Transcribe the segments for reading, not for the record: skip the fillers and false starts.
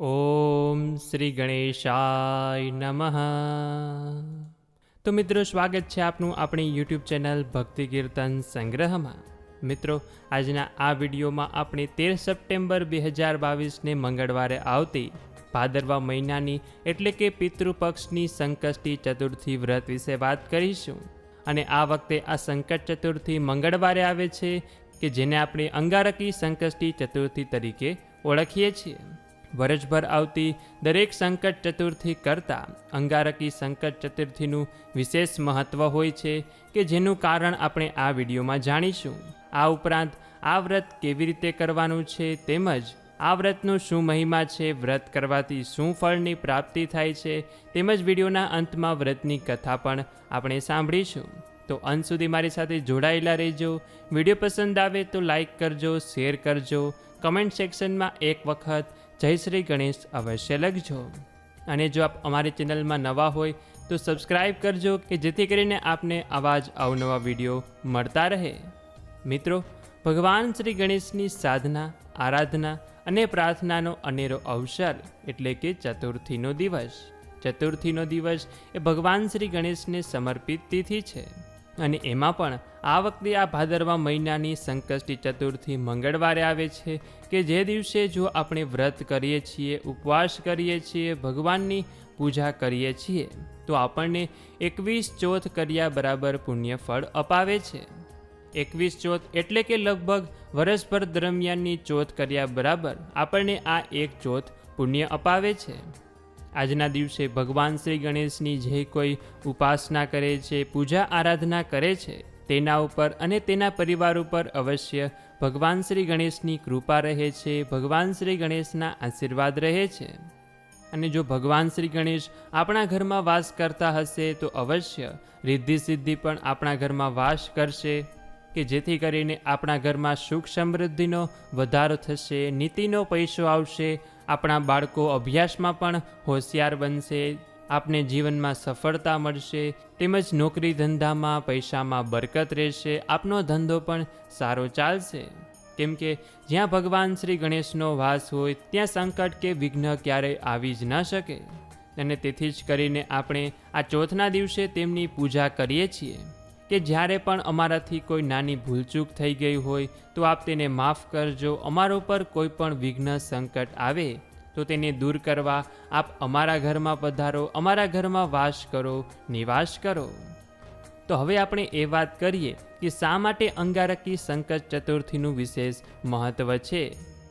ઓમ શ્રી ગણેશાય નમઃ. તો મિત્રો, સ્વાગત છે આપનું આપણી યુટ્યુબ ચેનલ ભક્તિ કીર્તન સંગ્રહમાં. મિત્રો, આજના આ વિડીયોમાં આપણે 13 સપ્ટેમ્બર 2022ને મંગળવારે આવતી ભાદરવા મહિનાની એટલે કે પિતૃપક્ષની સંકષ્ટી ચતુર્થી વ્રત વિશે વાત કરીશું. અને આ વખતે આ સંકટ ચતુર્થી મંગળવારે આવે છે કે જેને આપણે અંગારકી સંકષ્ટી ચતુર્થી તરીકે ઓળખીએ છીએ. વર્ષભર આવતી દરેક સંકટ ચતુર્થી કરતાં અંગારકી સંકટ ચતુર્થીનું વિશેષ મહત્ત્વ હોય છે કે જેનું કારણ આપણે આ વિડીયોમાં જાણીશું. આ ઉપરાંત આ વ્રત કેવી રીતે કરવાનું છે તેમજ આ વ્રતનો શું મહિમા છે, વ્રત કરવાથી શું ફળની પ્રાપ્તિ થાય છે, તેમજ વિડીયોના અંતમાં વ્રતની કથા પણ આપણે સાંભળીશું. તો અંત સુધી મારી સાથે જોડાયેલા રહેજો. વિડીયો પસંદ આવે તો લાઈક કરજો, શેર કરજો, કમેન્ટ સેક્શનમાં એક વખત જય શ્રી ગણેશ અવશ્ય લખજો. અને જો આપ અમારી ચેનલમાં નવા હોય તો સબસ્ક્રાઈબ કરજો કે જેથી કરીને આપને આવા જ અવનવા વિડીયો મળતા રહે. મિત્રો, ભગવાન શ્રી ગણેશની સાધના, આરાધના અને પ્રાર્થનાનો અનેરો અવસર એટલે કે ચતુર્થીનો દિવસ. ચતુર્થીનો દિવસ એ ભગવાન શ્રી ગણેશને સમર્પિત તિથિ છે. અને એમાં પણ આ વખતે આ ભાદરવા મહિનાની સંકષ્ટી ચતુર્થી મંગળવારે આવે છે કે જે દિવસે જો આપણે વ્રત કરીએ છીએ, ઉપવાસ કરીએ છીએ, ભગવાનની પૂજા કરીએ છીએ તો આપણને 21 ચોથ કર્યા બરાબર પુણ્ય ફળ અપાવે છે. 21 ચોથ એટલે કે લગભગ વર્ષભર દરમિયાનની ચોથ કર્યા બરાબર આપણને આ એક ચોથ પુણ્ય અપાવે છે. આજના દિવસે ભગવાન શ્રી ગણેશની જે કોઈ ઉપાસના કરે છે, પૂજા આરાધના કરે છે, તેના ઉપર અને તેના પરિવાર ઉપર અવશ્ય ભગવાન શ્રી ગણેશની કૃપા રહે છે, ભગવાન શ્રી ગણેશના આશીર્વાદ રહે છે. અને જો ભગવાન શ્રી ગણેશ આપણા ઘરમાં વાસ કરતા હશે તો અવશ્ય રિદ્ધિ સિદ્ધિ પણ આપણા ઘરમાં વાસ કરશે કે જેથી કરીને આપણા ઘરમાં સુખ સમૃદ્ધિનો વધારો થશે, નીતિનો પૈસો આવશે, આપણા બાળકો અભ્યાસમાં પણ હોશિયાર બનશે, આપને જીવનમાં સફળતા મળશે, તેમજ નોકરી ધંધામાં પૈસામાં બરકત રહેશે, આપનો ધંધો પણ સારો ચાલશે. કેમ કે જ્યાં ભગવાન શ્રી ગણેશનો વાસ હોય ત્યાં સંકટ કે વિઘ્ન ક્યારેય આવી જ ન શકે. અને તેથી જ કરીને આપણે આ ચોથના દિવસે તેમની પૂજા કરીએ છીએ કે જ્યારે પણ અમારાથી કોઈ નાની ભૂલચૂક થઈ ગઈ હોય તો આપ તેને માફ કરજો. અમારા ઉપર કોઈ પણ વિઘ્ન સંકટ આવે તો તેને દૂર કરવા આપ અમારા ઘરમાં પધારો, અમારા ઘરમાં વાસ કરો, નિવાસ કરો. તો હવે આપણે એ વાત કરીએ કે શા માટે અંગારકી સંકટ ચતુર્થીનું વિશેષ મહત્ત્વ છે.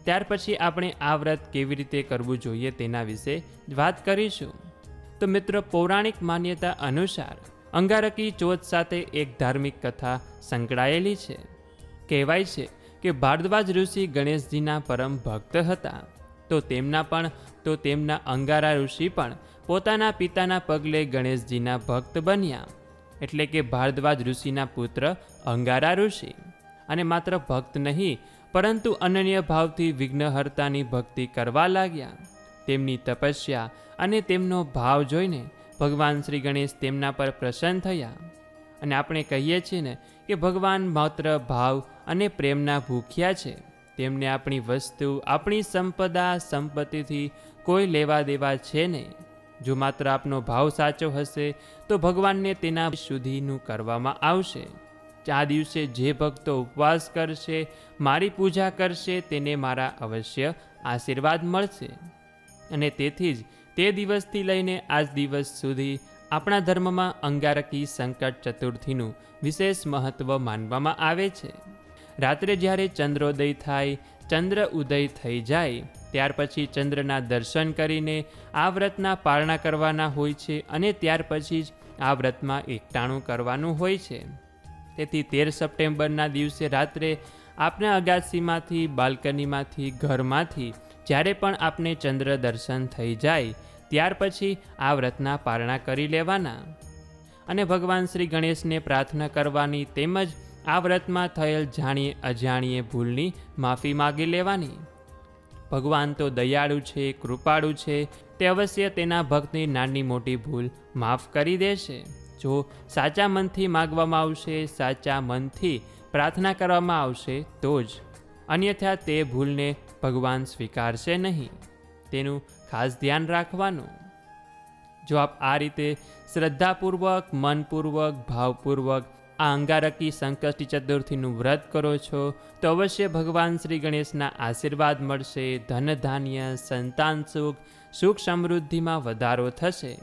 ત્યાર પછી આપણે આ વ્રત કેવી રીતે કરવું જોઈએ તેના વિશે વાત કરીશું. તો મિત્રો, પૌરાણિક માન્યતા અનુસાર અંગારકી ચોથ સાથે એક ધાર્મિક કથા સંકળાયેલી છે. કહેવાય છે કે ભારદ્વાજ ઋષિ ગણેશજીના પરમ ભક્ત હતા. તો તેમના અંગારા ઋષિ પણ પોતાના પિતાના પગલે ગણેશજીના ભક્ત બન્યા. એટલે કે ભારદ્વાજ ઋષિના પુત્ર અંગારા ઋષિ. અને માત્ર ભક્ત નહીં પરંતુ અનન્ય ભાવથી વિઘ્નહર્તાની ભક્તિ કરવા લાગ્યા. તેમની તપસ્યા અને તેમનો ભાવ જોઈને ભગવાન શ્રી ગણેશ તેમના પર પ્રસન્ન થયા. અને આપણે કહીએ છીએ ને કે ભગવાન માત્ર ભાવ અને પ્રેમના ભૂખ્યા છે. તેમને આપણી વસ્તુ, આપણી સંપદા, સંપત્તિથી કોઈ લેવા દેવા છે નહીં. જો માત્ર આપનો ભાવ સાચો હશે તો ભગવાનને તેના સુધીનું કરવામાં આવશે. આ દિવસે જે ભક્તો ઉપવાસ કરશે, મારી પૂજા કરશે, તેને મારા અવશ્ય આશીર્વાદ મળશે. અને તેથી જ તે દિવસથી લઈને આજ દિવસ સુધી આપણા ધર્મમાં અંગારકી સંકટ ચતુર્થીનું વિશેષ મહત્ત્વ માનવામાં આવે છે. રાત્રે જ્યારે ચંદ્રોદય થાય, ચંદ્ર ઉદય થઈ જાય ત્યાર પછી ચંદ્રના દર્શન કરીને આ વ્રતના પારણા કરવાના હોય છે. અને ત્યાર પછી જ આ વ્રતમાં એકટાણું કરવાનું હોય છે. તેથી 13 સપ્ટેમ્બરના દિવસે રાત્રે આપના અગાસીમાંથી, બાલ્કનીમાંથી, ઘરમાંથી જ્યારે પણ આપને ચંદ્ર દર્શન થઈ જાય ત્યાર પછી આ વ્રતના પારણા કરી લેવાના. અને ભગવાન શ્રી ગણેશને પ્રાર્થના કરવાની તેમજ આ વ્રતમાં થયેલ જાણીએ અજાણીએ ભૂલની માફી માગી લેવાની. ભગવાન તો દયાળુ છે, કૃપાળુ છે, તે અવશ્ય તેના ભક્તની નાની મોટી ભૂલ માફ કરી દેશે. જો સાચા મનથી માગવામાં આવશે, સાચા મનથી પ્રાર્થના કરવામાં આવશે તો જ. અન્યથા તે ભૂલને ભગવાન સ્વીકારશે નહીં. તેનું ખાસ ધ્યાન રાખવાનું. જો આપ આ રીતે શ્રદ્ધાપૂર્વક, મનપૂર્વક, ભાવપૂર્વક આ અંગારકી સંકષ્ટી ચતુર્થીનું વ્રત કરો છો તો અવશ્ય ભગવાન શ્રી ગણેશના આશીર્વાદ મળશે. ધન ધાન્ય, સંતાન સુખ, સુખ સમૃદ્ધિમાં વધારો થશે.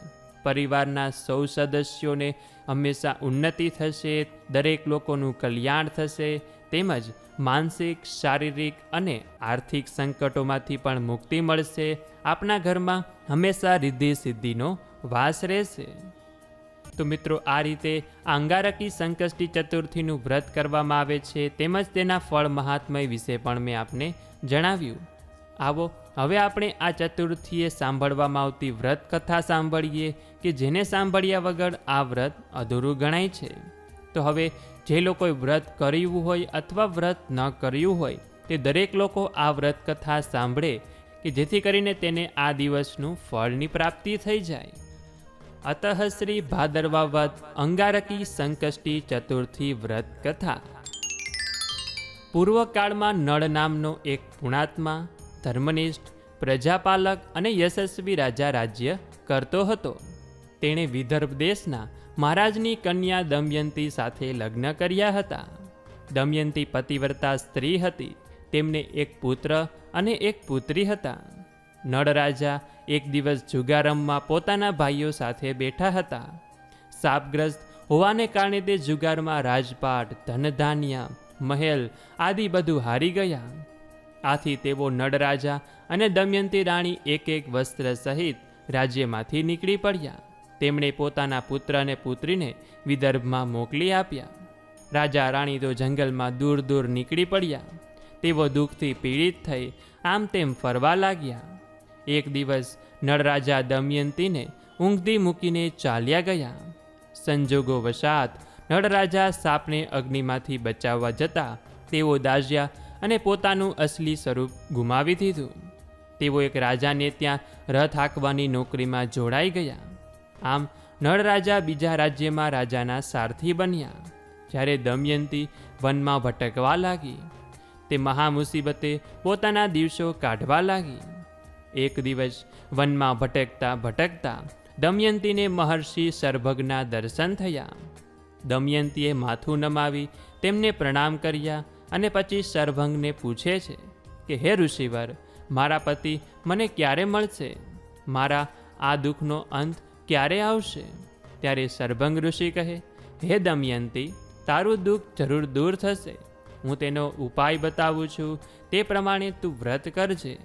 પરિવારના સૌ સદસ્યોને હંમેશા ઉન્નતિ થશે. દરેક લોકોનું કલ્યાણ થશે. તેમજ માનસિક, શારીરિક અને આર્થિક સંકટોમાંથી પણ મુક્તિ મળશે. આપના ઘરમાં હંમેશા રિદ્ધિ સિદ્ધિનો વાસ રહેશે. તો મિત્રો, આ રીતે અંગારકી સંકષ્ટી ચતુર્થીનું વ્રત કરવામાં આવે છે, તેમજ તેના ફળ મહાત્મય વિશે પણ મેં આપને જણાવ્યું. આવો હવે આપણે આ ચતુર્થીએ સાંભળવામાં આવતી વ્રત કથા સાંભળીએ કે જેને સાંભળ્યા વગર આ વ્રત અધૂરું ગણાય છે. તો હવે જે લોકોએ વ્રત કર્યું હોય અથવા વ્રત ન કર્યું હોય તે દરેક લોકો આ વ્રત કથા સાંભળે કે જેથી કરીને તેને આ દિવસનું ફળની પ્રાપ્તિ થઈ જાય. અતઃ શ્રી ભાદરવાવદ અંગારકી સંકષ્ટી ચતુર્થી વ્રત કથા. પૂર્વકાળમાં નળ નામનો એક પુણાત્મા, ધર્મનિષ્ઠ, પ્રજાપાલક અને યશસ્વી રાજા રાજ્ય કરતો હતો. તેણે વિદર્ભ દેશના મહારાજની કન્યા દમયંતી સાથે લગ્ન કર્યા હતા. દમયંતી પતિવ્રતા સ્ત્રી હતી. તેમને એક પુત્ર અને એક પુત્રી હતા. નળ રાજા એક દિવસ જુગારમમાં પોતાના ભાઈઓ સાથે બેઠા હતા. શાપગ્રસ્ત હોવાને કારણે તે જુગારમાં રાજપાટ, ધનધાન્ય, મહેલ આદિ બધું હારી ગયા. આથી તેઓ નળ રાજા અને દમયંતી રાણી એક એક વસ્ત્ર સહિત રાજ્યમાંથી નીકળી પડ્યા. તેમણે પોતાના પુત્ર અને પુત્રીને વિદર્ભમાં મોકલી આપ્યા. રાજા રાણી તો જંગલમાં દૂર દૂર નીકળી પડ્યા. તેઓ દુઃખથી પીડિત થઈ આમ તેમ ફરવા લાગ્યા. એક દિવસ નળ રાજા દમયંતીને ઊંઘથી મૂકીને ચાલ્યા ગયા. સંજોગો વશાત નળ રાજા સાપને અગ્નિમાંથી બચાવવા જતા તેઓ દાઝ્યા અને પોતાનું અસલી સ્વરૂપ ગુમાવી દીધું. તેઓ એક રાજાને ત્યાં રથ હાંકવાની નોકરીમાં જોડાઈ ગયા. આમ નળ રાજા બીજા રાજ્યમાં રાજાના સારથી બન્યા. જ્યારે દમયંતી વનમાં ભટકવા લાગી, તે મહામુસીબતે પોતાના દિવસો કાઢવા લાગી. એક દિવસ વનમાં ભટકતા ભટકતા દમયંતીને મહર્ષિ શરભગના દર્શન થયા. દમયંતીએ માથું નમાવી તેમને પ્રણામ કર્યા અને પછી શરભંગને પૂછે છે કે હે ઋષિવર, મારા પતિ મને ક્યારે મળશે? મારા આ દુઃખનો અંત ક્યારે આવશે? ત્યારે શરભંગ ઋષિ કહે, હે દમયંતી, તારું દુઃખ જરૂર દૂર થશે. હું તેનો ઉપાય બતાવું છું. તે પ્રમાણે તું વ્રત કરજે.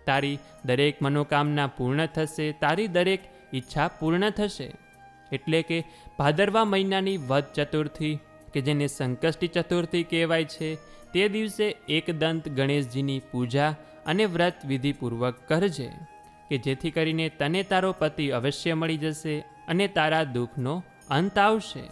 તારી દરેક મનોકામના પૂર્ણ થશે. તારી દરેક ઈચ્છા પૂર્ણ થશે. એટલે કે ભાદરવા મહિનાની વદ ચતુર્થી કે જેને સંકષ્ટી ચતુર્થી કહેવાય છે, તે દિવસે એકદંત ગણેશજીની પૂજા અને વ્રત વિધિપૂર્વક કરજે કે જેથી કરીને તને તારો પતિ અવશ્ય મળી જશે અને તારા દુઃખનો અંત આવશે.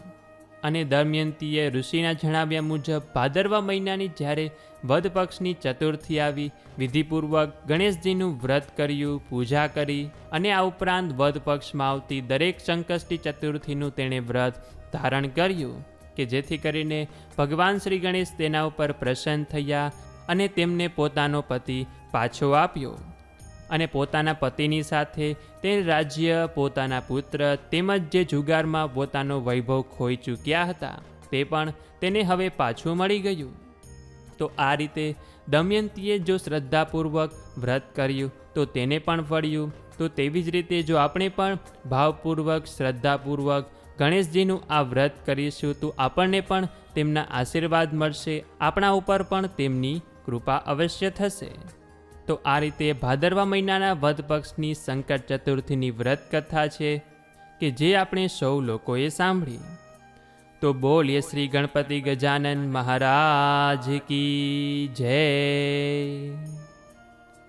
અને દમયંતીએ ઋષિના જણાવ્યા મુજબ ભાદરવા મહિનાની જ્યારે વદ પક્ષની ચતુર્થી આવી, વિધિપૂર્વક ગણેશજીનું વ્રત કર્યું, પૂજા કરી અને આ ઉપરાંત વદ પક્ષમાં આવતી દરેક સંકષ્ટી ચતુર્થીનું તેણે વ્રત ધારણ કર્યું કે જેથી કરીને ભગવાન શ્રી ગણેશ તેના ઉપર પ્રસન્ન થયા અને તેમને પોતાનો પતિ પાછો આપ્યો. અને પોતાના પતિની સાથે તે રાજ્ય, પોતાના પુત્ર તેમજ જે જુગારમાં પોતાનો વૈભવ ખોઈ ચૂક્યા હતા તે પણ તેને હવે પાછું મળી ગયું. તો આ રીતે દમયંતીએ જો શ્રદ્ધાપૂર્વક વ્રત કર્યું તો તેને પણ ફળ્યું. તો તેવી જ રીતે જો આપણે પણ ભાવપૂર્વક, શ્રદ્ધાપૂર્વક ગણેશજીનું આ વ્રત કરીશું તો આપણને પણ તેમના આશીર્વાદ મળશે. આપણા ઉપર પણ તેમની કૃપા અવશ્ય થશે. તો આ રીતે ભાદરવા મહિનાના વદ પક્ષની સંકટ ચતુર્થીની વ્રત કથા છે કે જે આપણે સૌ લોકોએ સાંભળી. તો બોલીએ શ્રી ગણપતિ ગજાનન મહારાજ કી જય.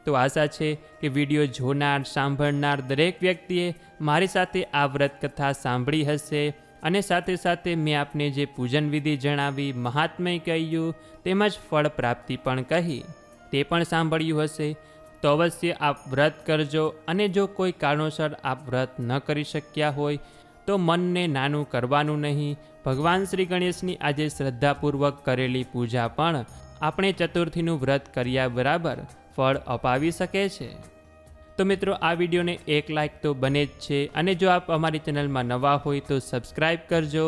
તો આશા છે કે વિડીયો જોનાર, સાંભળનાર દરેક વ્યક્તિએ મારી સાથે આ વ્રત કથા સાંભળી હશે અને સાથે સાથે મેં આપને જે પૂજન વિધિ જણાવી, મહાત્મય કહ્યું તેમજ ફળ પ્રાપ્તિ પણ કહી તે પણ સાંભળ્યું હશે. તો અવશ્ય આપ વ્રત કરજો. અને જો કોઈ કારણોસર આપ વ્રત ન કરી શક્યા હોય તો મનને નાનું કરવાનું નહીં. ભગવાન શ્રી ગણેશની આજે શ્રદ્ધાપૂર્વક કરેલી પૂજા પણ આપણે ચતુર્થીનું વ્રત કર્યા બરાબર ફળ અપાવી શકે છે. તો તો મિત્રો આ વિડીયોને એક લાઇક તો બને જ છે, અને જો આપ અમારી ચેનલમાં નવા હોય તો સબસ્ક્રાઈબ કરજો.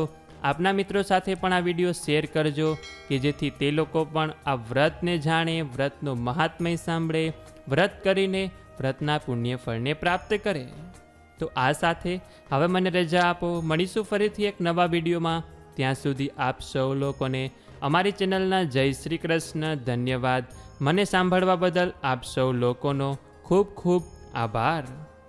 આપના મિત્રો સાથે પણ આ વિડીયો શેર કરજો કે જેથી તે લોકો પણ આ વ્રતને જાણે, વ્રતનું મહાત્મ્ય સાંભળે, વ્રત કરીને વ્રતના પુણ્ય ફળને પ્રાપ્ત કરે. તો આ સાથે હવે મને રજા આપો. મળીશું ફરીથી એક નવા વિડીયોમાં. ત્યાં સુધી આપ સૌ લોકોને અમારી ચેનલના જય શ્રી કૃષ્ણ. ધન્યવાદ. મને સાંભળવા બદલ આપ સૌ લોકોનો ખૂબ ખૂબ આભાર.